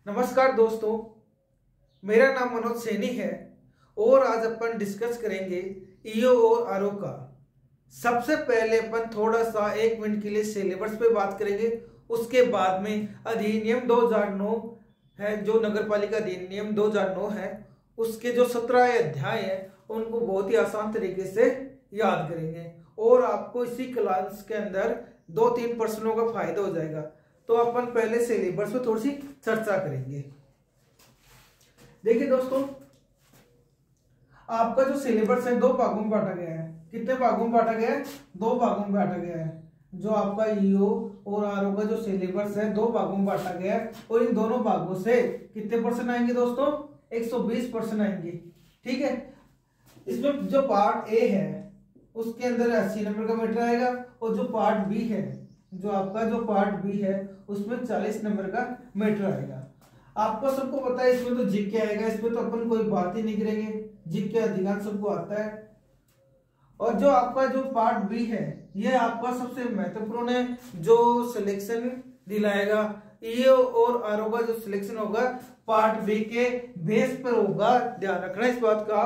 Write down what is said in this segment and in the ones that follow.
नमस्कार दोस्तों, मेरा नाम मनोज सैनी है और आज अपन डिस्कस करेंगे ईओ और आरओ का। सबसे पहले अपन थोड़ा सा 1 मिनट के लिए सिलेबस पे बात करेंगे। उसके बाद में अधिनियम 2009 है, जो नगर पालिका अधिनियम 2009 है, उसके जो 17 अध्याय है उनको बहुत ही आसान तरीके से याद करेंगे और आपको इसी क्लास के अंदर 2-3 प्रश्नों का फायदा हो जाएगा। तो अपन पहले सिलेबस पे थोड़ी सी चर्चा करेंगे। देखिए दोस्तों, आपका जो सिलेबस है 2 भागों में बांटा गया है। कितने भागों में बांटा गया है? 2 भागों में बांटा गया है। जो आपका ईओ और आरओ का जो सिलेबस है 2 भागों में बांटा गया है और इन दोनों भागों से कितने परसेंट आएंगे दोस्तों? 120% आएंगे। ठीक है। इसमें जो पार्ट ए है उसके अंदर 80 नंबर का मैटर आएगा और जो पार्ट बी है, जो आपका जो पार्ट बी है उसमें 40 नंबर का मैटर आएगा। आपको सबको पता है इसमें तो जीके आएगा, इसमें तो अपन कोई बात ही नहीं करेंगे, जीके अधिकांश सबको आता है। और जो आपका जो पार्ट बी है ये आपका सबसे महत्वपूर्ण है, जो सिलेक्शन दिलाएगा। ईओ और आरओ का जो सिलेक्शन होगा पार्ट बी के बेस पर होगा, ध्यान रखना इस बात का।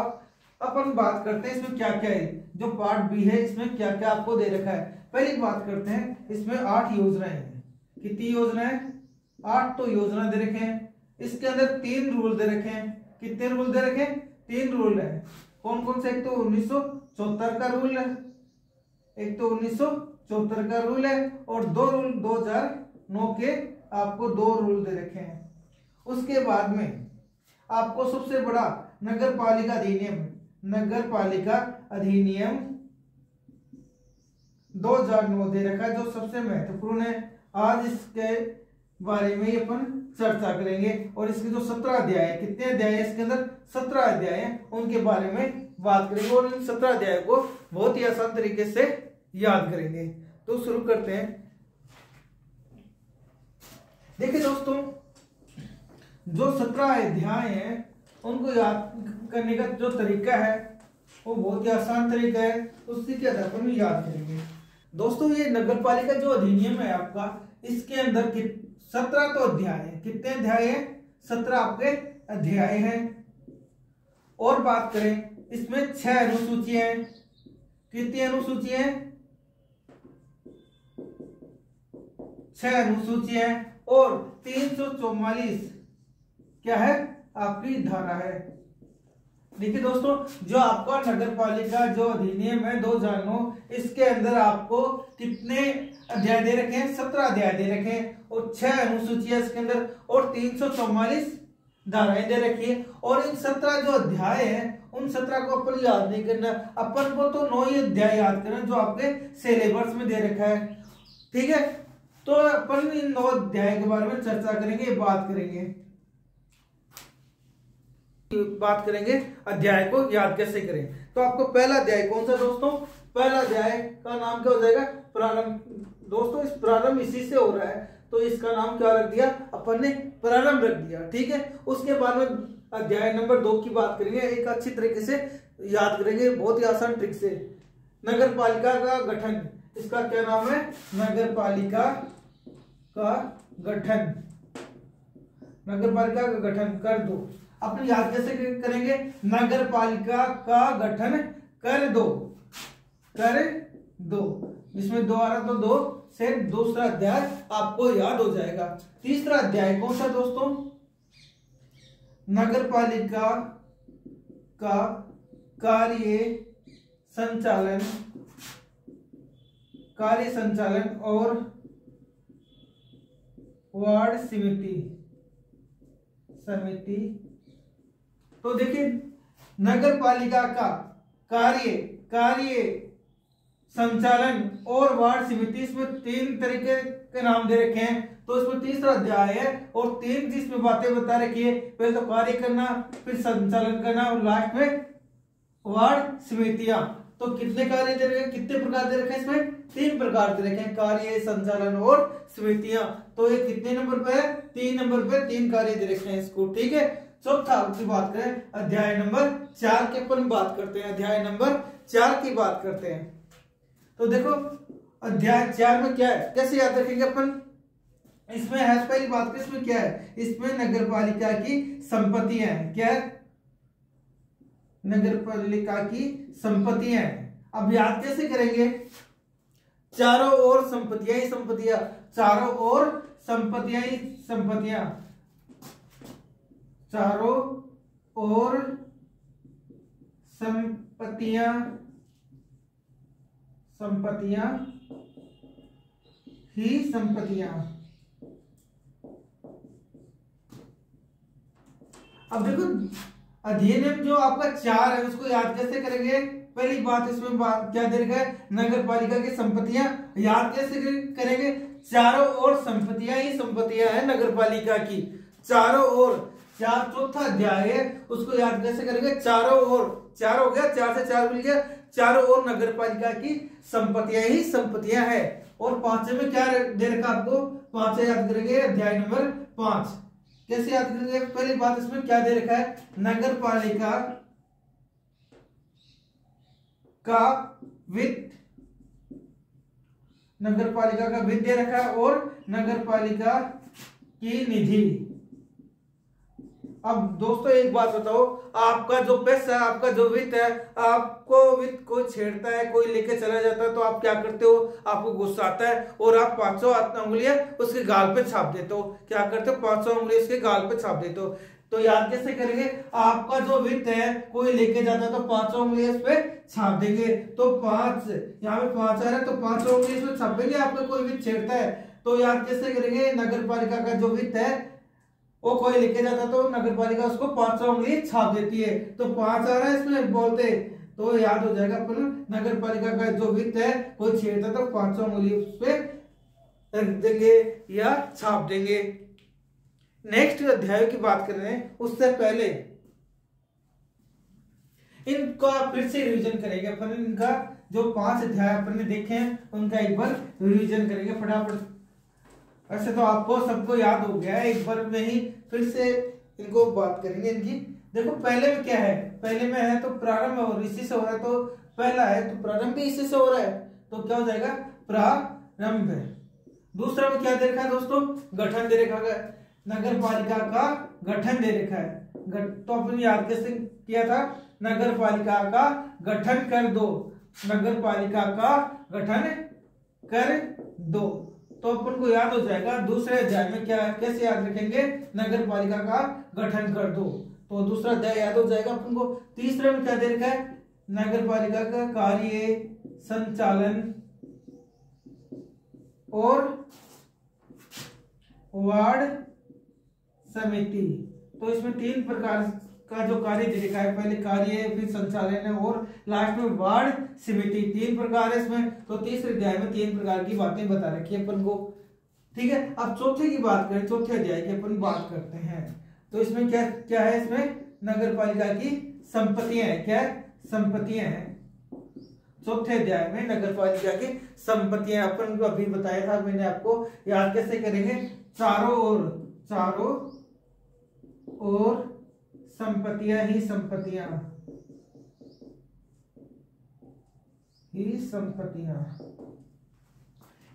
अपन बात करते हैं इसमें क्या क्या है। जो पार्ट बी है इसमें क्या क्या आपको दे रखा है। पहली बात करते हैं, इसमें 8 योजनाएं हैं। कितनी योजनाएं? 8 तो योजना दे रखे हैं। इसके अंदर 3 रूल दे रखे हैं। कितने रूल दे रखे हैं? 3 रूल है। कौन कौन से? एक तो 1974 का रूल है, एक तो 1974 का रूल है और 2 रूल 2009 के आपको 2 रूल दे रखे हैं। उसके बाद में आपको सबसे बड़ा नगर पालिका अधिनियम, नगर पालिका अधिनियम 2009 दे रखा है, जो सबसे महत्वपूर्ण है। आज इसके बारे में अपन चर्चा करेंगे और इसके जो 17 अध्याय है, कितने अध्याय है इसके अंदर? 17 अध्याय हैं, उनके बारे में बात करेंगे और इन 17 अध्याय को बहुत ही आसान तरीके से याद करेंगे। तो शुरू करते हैं। देखिए दोस्तों, जो 17 अध्याय हैं उनको याद करने का जो तरीका है वो बहुत ही आसान तरीका है, उसी के आधार पर याद करेंगे। दोस्तों, ये नगर पालिका जो अधिनियम है आपका, इसके अंदर 17 तो अध्याय है। कितने अध्याय हैं? 17 आपके अध्याय हैं। और बात करें, इसमें 6 अनुसूचियां हैं। कितनी अनुसूचियां हैं? 6 अनुसूचियां हैं और 344 क्या है? आपकी धारा है। देखिए दोस्तों, जो आपका नगर पालिका जो अधिनियम है 2009, इसके अंदर आपको कितने अध्याय दे रखे हैं? 17 अध्याय दे रखे हैं और 6 अनुसूचियां इसके अंदर और 344 धाराएं दे रखी है। और इन 17 जो अध्याय हैं उन 17 को अपन याद नहीं करना, अपन को तो 9 ही अध्याय याद करना जो आपके सिलेबस में दे रखा है। ठीक है। तो अपन इन 9 अध्याय के बारे में चर्चा करेंगे, बात करेंगे अध्याय को याद कैसे करें। तो आपको पहला अध्याय कौन सा दोस्तों? पहला अध्याय का नाम क्या हो जाएगा? प्रारंभ। दोस्तों, इस प्रारंभ इसी से हो रहा है तो इसका नाम क्या रख दिया अपन ने? प्रारंभ रख दिया। ठीक है। उसके बाद में अध्याय नंबर 2 की बात करेंगे, एक अच्छी तरीके से याद करेंगे, बहुत ही आसान ट्रिक से। नगर पालिका का गठन, इसका क्या नाम है? नगर पालिका का गठन। नगर पालिका का गठन कर दो। अपन याद कैसे करेंगे? नगर पालिका का गठन कर दो, कर दो। इसमें 2 आ रहा तो 2 से दूसरा अध्याय आपको याद हो जाएगा। तीसरा अध्याय कौन सा दोस्तों? नगर पालिका का कार्य संचालन और वार्ड समिति। तो देखिए, नगर पालिका का कार्य संचालन और वार्ड समिति, इसमें 3 तरीके के नाम दे रखे हैं। तो इसमें तीसरा अध्याय है और 3 जिसमें बातें बता रखी है। पहले तो कार्य करना, फिर संचालन करना और लास्ट में वार्ड समितियां। तो कितने कार्य दे रखे? कितने प्रकार दे रखे हैं? इसमें 3 प्रकार दे रखे हैं, कार्य, संचालन और समितियां। तो ये कितने नंबर पे है? 3 नंबर पे 3 कार्य दे रखे हैं इसको। ठीक है। चौथा की बात करें, अध्याय नंबर 4 की अपन बात करते हैं। अध्याय नंबर 4 की बात करते हैं। तो देखो, अध्याय 4 में क्या है, कैसे याद रखेंगे अपन? इसमें है पहली बात की, इसमें क्या है, इसमें नगर पालिका की संपत्तियां हैं। क्या है, नगर पालिका की संपत्तियां हैं। अब याद कैसे करेंगे, चारों ओर संपत्तियां ही संपत्तियां, चारों ओर संपत्तियां ही संपत्तियां, चारों ओर संपत्तियां संपत्तियां ही संपत्तियां। अब देखो अधिनियम जो आपका 4 है उसको याद कैसे करेंगे, पहली बात इसमें क्या दे रखा है, नगर पालिका की संपत्तियां। याद कैसे करेंगे, चारों ओर संपत्तियां ही संपत्तियां हैं नगर पालिका की, चारों ओर। चौथा अध्याय है उसको याद कैसे करेंगे, चारों ओर, 4 हो गया, 4 से 4 मिल गया, चारों ओर नगर पालिका की संपत्तियां ही संपत्तियां है। और 5 में क्या दे रखा आपको, 5 याद करेंगे अध्याय नंबर 5। कैसे याद करेंगे, पहली बात इसमें क्या दे रखा है, नगर पालिका का वित्त, नगर पालिका का वित्त दे रखा है और नगर पालिका की निधि। अब दोस्तों एक बात बताओ, आपका जो पैसा है, आपका जो वित्त है, आपको वित्त कोई छेड़ता है, कोई लेके चला जाता है तो आप क्या करते हो, आपको गुस्सा आता है और आप 500 उंगलियां उसके गाल पे छाप देते हो। क्या करते हो, 500 उंगलियां उसके गाल पे छाप देते हो। तो याद कैसे करेंगे, आपका जो वित्त है कोई लेके जाता है तो 500 उंगलियां इस पे छाप देंगे। तो 5 यहाँ पे 5 आ रहा है तो 500 उंगलियां इसमें छापेंगे, आपका कोई वित्त छेड़ता है। तो याद कैसे करेंगे, नगर पालिका का जो वित्त है वो कोई लेके जाता तो नगर पालिका उसको 500 उंगली छाप देती है। तो 5 आ रहा है इसमें बोलते, तो याद हो जाएगा अपन, नगर पालिका का जो वित्त है कोई छेड़ता तो 500 उंगली उस पे रख देंगे या छाप देंगे। नेक्स्ट अध्याय की बात कर रहे हैं, उससे पहले इनका फिर से रिवीजन करेंगे अपन। इनका जो 5 अध्याय अपन ने देखे हैं उनका एक बार रिवीजन करेंगे फटाफट। वैसे तो आपको सबको याद हो गया है, एक बार में ही फिर से इनको बात करेंगे इनकी। देखो पहले में क्या है, पहले में है तो प्रारंभ और इसी से हो रहा है, तो पहला है तो प्रारंभ भी इसी से हो रहा है, तो क्या हो जाएगा प्रारंभ है। दूसरा में क्या दे रखा है दोस्तों, गठन दे रखा है, नगर पालिका का गठन दे रखा है। तो अपन याद कैसे किया था, नगर पालिका का गठन कर दो, नगर पालिका का गठन कर दो। तो अपन को याद हो जाएगा दूसरे अध्याय में क्या है, कैसे याद रखेंगे, नगर पालिका का गठन कर दो, तो दूसरा अध्याय याद हो जाएगा अपन को। तीसरे में क्या दे रखा है, नगर पालिका का कार्य संचालन और वार्ड समिति। तो इसमें 3 प्रकार का जो कार्य दे रखा है, पहले कार्य, फिर संचालन है और लास्ट में वार्ड समिति। 3 प्रकार है इसमें, तो तीसरे अध्याय में 3 प्रकार की बातें बता रखी है अपन को। ठीक है, अब चौथे की बात करें, चौथे अध्याय की अपन बात करते हैं। तो इसमें क्या क्या है, इसमें नगर पालिका की संपत्तियां है। क्या संपत्तियां हैं, चौथे अध्याय में नगर पालिका की संपत्तियां अपन को अभी बताया था मैंने आपको। याद कैसे करेंगे, चारों ओर संपत्तियां ही संपत्तियां ही संपत्तियां।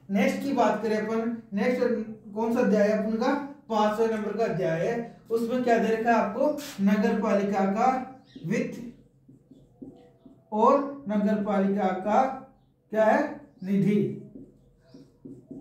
नेक्स्ट की बात करें अपन, नेक्स्ट कौन सा अध्याय है अपन का, 5वें नंबर का अध्याय है। उसमें क्या दे रखा है आपको, नगर पालिका का वित्त और नगर पालिका का क्या है, निधि।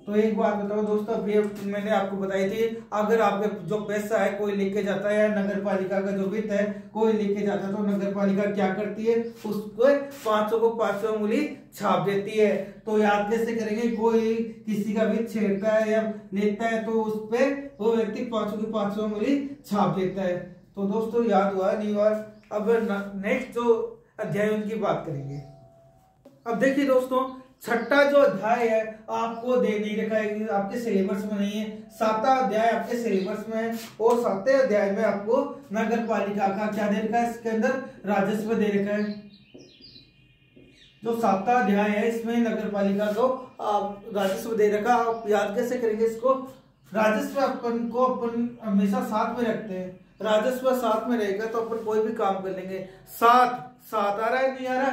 तो एक बात बताओ दोस्तों, अभी मैंने आपको बताई थी, अगर आपके जो पैसा है कोई लेके जाता है, नगर पालिका का जो वित्त है कोई लेके जाता है, तो नगर पालिका क्या करती है, उसको 500 को 500 उंगली छाप देती है। तो याद कैसे करेंगे, कोई किसी का वित्त छेड़ता है या लेता है तो उस पे वो व्यक्ति 500 की 500 उंगली छाप देता है। तो दोस्तों याद हुआ नहीं हुआ। अब नेक्स्ट जो अध्याय उनकी बात करेंगे। अब देखिए दोस्तों, छठा जो अध्याय है आपको दे नहीं रखा है, आपके सिलेबस में नहीं है। 7वां अध्याय आपके सिलेबस में है और 7वें अध्याय में आपको नगर पालिका का क्या दे रखा है, इसके अंदर राजस्व दे रखा है। जो 7वां अध्याय है इसमें नगर पालिका को राजस्व दे रखा। आप याद कैसे करेंगे इसको, राजस्व अपन को अपन हमेशा साथ में रखते हैं, राजस्व साथ में रहेगा तो अपन कोई भी काम कर लेंगे। साथ आ रहा है नहीं आ रहा,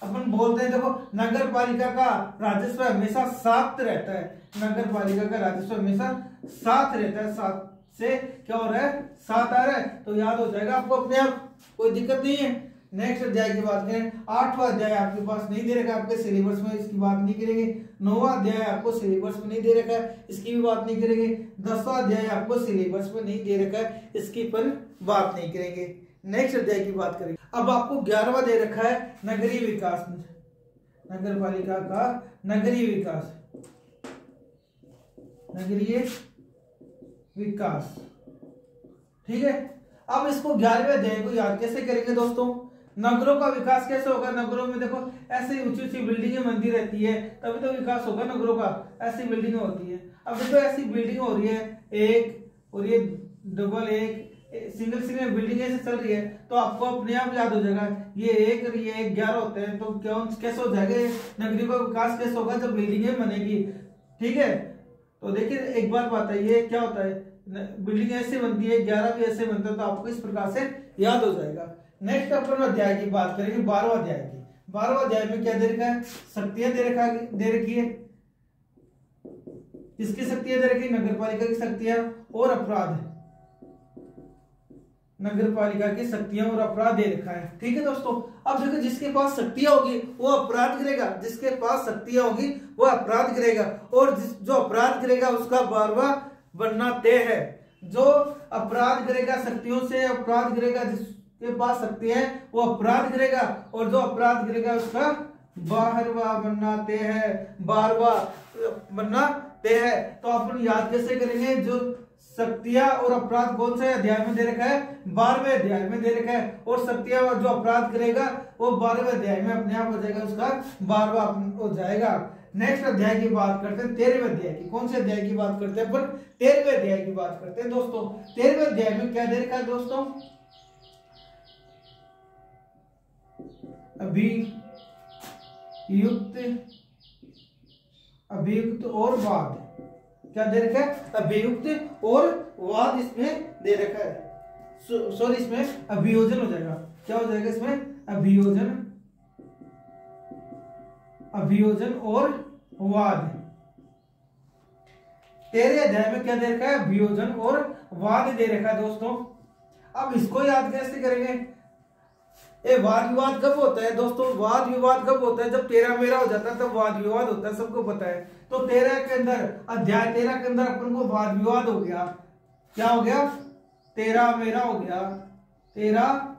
अपन बोलते हैं देखो, नगर पालिका का राजस्व हमेशा साथ रहता है, नगर पालिका का राजस्व हमेशा सात रहता है, सात से क्या हो रहा है, सात आ रहा है, तो याद हो जाएगा आपको अपने आप, कोई दिक्कत नहीं है। नेक्स्ट अध्याय की बात करें, 8वां अध्याय आपके पास नहीं दे रखा है आपके सिलेबस में, इसकी बात नहीं करेंगे। 9वां अध्याय आपको सिलेबस में नहीं दे रखा है, इसकी भी बात नहीं करेंगे। 10वां अध्याय आपको सिलेबस में नहीं दे रखा है, इसकी पर बात नहीं करेंगे। नेक्स्ट अध्याय की बात करेंगे। अब आपको 11वां दे रखा है नगरीय विकास, नगर पालिका का नगरीय विकास, नगरीय विकास, ठीक है। अब इसको 11वें अध्याय को याद कैसे करेंगे दोस्तों, नगरों का विकास कैसे होगा। नगरों में देखो ऐसे ऊंची ऊंची बिल्डिंगें बनती रहती है, तभी तो विकास होगा नगरों का, ऐसी बिल्डिंगें होती है। अब देखो ऐसी बिल्डिंग हो रही है एक, और ये डबल एक, सिंगल सिंगल बिल्डिंग ऐसे चल रही है, तो आपको अपने आप याद हो जाएगा ये एक और ये एक 11 होते हैं, तो क्यों कैसे हो जाएगा नगरी का विकास कैसे होगा, जब बिल्डिंगें बनेगी, ठीक है। तो देखिए एक बार बात है, ये क्या होता है, बिल्डिंग ऐसे बनती है, 11 भी ऐसे बनता है, तो आपको इस प्रकार से याद हो जाएगा। नेक्स्ट अपन अध्याय की बात करेंगे, 12वां अध्याय की। 12वां अध्याय में क्या दे रखा है, शक्तियां दे रखी है। किसकी शक्तियां दे रखी, नगर पालिका की शक्तियां और अपराध, नगर पालिका की शक्तियां और अपराध दे रखा है, ठीक है दोस्तों। अब देखो जिसके पास शक्तियां होगी वो अपराध करेगा, जिसके पास शक्तियां होगी वो अपराध करेगा, और जो अपराध करेगा उसका 12वां बनना तय है। जो अपराध करेगा शक्तियों से अपराध करेगा, जिसके पास शक्ति है वो अपराध करेगा, और जो अपराध करेगा उसका 12वां बनना तय है, 12वां बनना तय है। तो अपन याद कैसे करेंगे, जो शक्तियां और अपराध कौन से अध्याय में दे रखा है, 12वें अध्याय में दे रखा है, और शक्तियां और जो अपराध करेगा वो 12वें अध्याय में अपने आप हो जाएगा, उसका 12वां हो जाएगा। नेक्स्ट अध्याय की बात करते हैं 13वें अध्याय की। कौन से अध्याय की बात करते हैं अपन, 13वें अध्याय की बात करते हैं दोस्तों। 13वें अध्याय में क्या दे रखा है दोस्तों, अभियुक्त और वाद, क्या दे रखा है, अभियुक्त और वाद इसमें दे रखा है। सॉरी इसमें अभियोजन हो जाएगा, क्या हो जाएगा इसमें, अभियोजन और वाद। 13वें अध्याय में क्या दे रखा है, अभियोजन और वाद दे रखा है दोस्तों। अब इसको याद कैसे करेंगे, ये वाद विवाद कब होता है दोस्तों, वाद विवाद कब होता है, जब तेरा मेरा हो जाता है तब वाद विवाद होता है, सबको पता है। तो 13 के अंदर, अध्याय 13 के अंदर अपन को वाद विवाद हो गया, क्या हो गया, तेरा मेरा हो गया, तेरा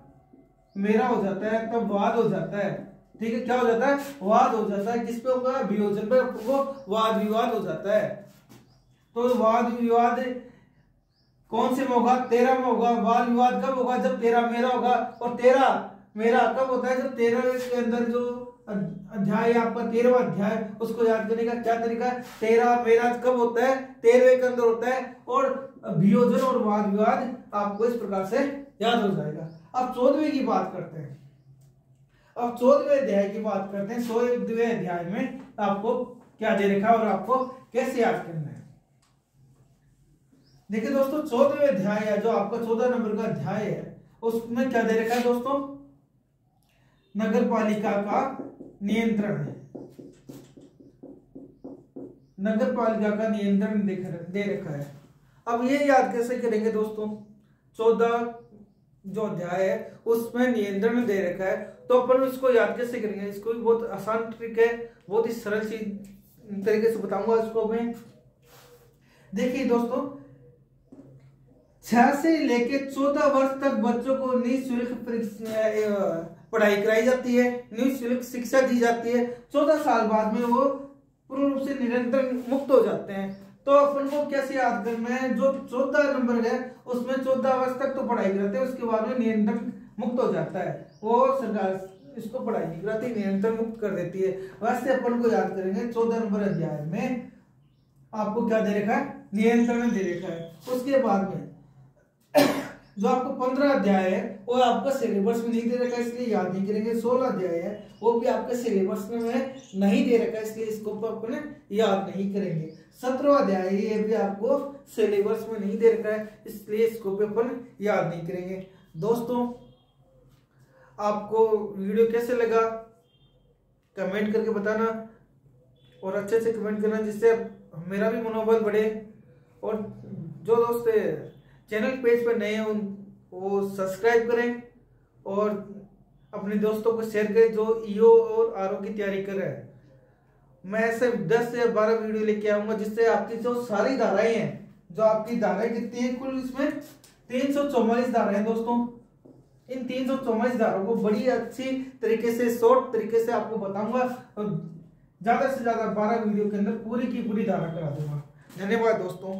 मेरा हो जाता है तब वाद हो जाता है, ठीक है। क्या हो जाता है, वाद हो जाता है, किस पे होगा, अभियोजन पे अपन को वाद विवाद हो जाता है। तो वाद विवाद कौन से में होगा, 13 में होगा। वाद विवाद कब होगा, जब तेरा मेरा होगा, और तेरा मेरा कब होता है, जब 13 के अंदर जो अध्याय आपका 13वां अध्याय, उसको याद करने का क्या तरीका है, तेरा मेरा कब होता है, 13वें के अंदर होता है, और अभियोजन और वाद विवाद आपको इस प्रकार से याद हो जाएगा। अब 14वें की बात करते हैं, अब 14वें अध्याय की बात करते हैं। 14वें अध्याय में आपको क्या दे रखा है और आपको कैसे याद करना है। देखिए दोस्तों 14वें अध्याय है, जो आपका 14 नंबर का अध्याय है, उसमें क्या दे रखा है दोस्तों, नगर पालिका का नियंत्रण है, नगर पालिका का नियंत्रण दे रखा है। अब ये याद कैसे करेंगे दोस्तों, 14 जो अध्याय है उसमें नियंत्रण दे रखा है, तो अपन इसको याद कैसे करेंगे, इसको भी बहुत आसान ट्रिक है, बहुत ही सरल तरीके से बताऊंगा इसको मैं। देखिए दोस्तों 6 से लेके 14 वर्ष तक बच्चों को निःशुल्क पढ़ाई कराई जाती है, निःशुल्क शिक्षा दी जाती है। 14 साल बाद में वो पूर्ण रूप से निरंतर मुक्त हो जाते हैं। तो अपन को कैसे याद करना है, जो 14 नंबर है उसमें 14 वर्ष तक तो पढ़ाई कराते हैं, उसके बाद में निरंतर मुक्त हो जाता है, वो सरकार इसको पढ़ाई नहीं कराती, निरंतर मुक्त कर देती है। वैसे अपन को याद करेंगे 14 नंबर अध्याय में आपको क्या दे रखा है, नियंत्रण दे रखा है। उसके बाद में जो आपको 15 अध्याय है वो आपका सिलेबस में नहीं दे रखा है, इसलिए याद नहीं करेंगे। 16 अध्याय है वो भी आपके सिलेबस में नहीं दे रखा है, इसलिए इसको अपने याद नहीं करेंगे। 17वां अध्याय ये भी आपको सिलेबस में नहीं दे रखा है, इसलिए इसको भी अपन याद नहीं करेंगे। दोस्तों आपको वीडियो कैसे लगा कमेंट करके बताना, और अच्छे से कमेंट करना, जिससे मेरा भी मनोबल बढ़े और जो दोस्त चैनल पेज पर नए हैं वो सब्सक्राइब करें और अपने दोस्तों को शेयर करें जो ईओ और आरओ की तैयारी कर रहे हैं। मैं ऐसे 10 से 12 वीडियो लेके आऊंगा जिससे आपकी जो सारी धाराएं हैं, जो आपकी धाराएं कितनी है कुल, इसमें 344 धाराएं हैं दोस्तों। इन 344 धाराओं को बड़ी अच्छी तरीके से, शॉर्ट तरीके से आपको बताऊंगा और ज्यादा से ज्यादा 12 वीडियो के अंदर पूरी की पूरी धारा करा दूंगा। धन्यवाद दोस्तों।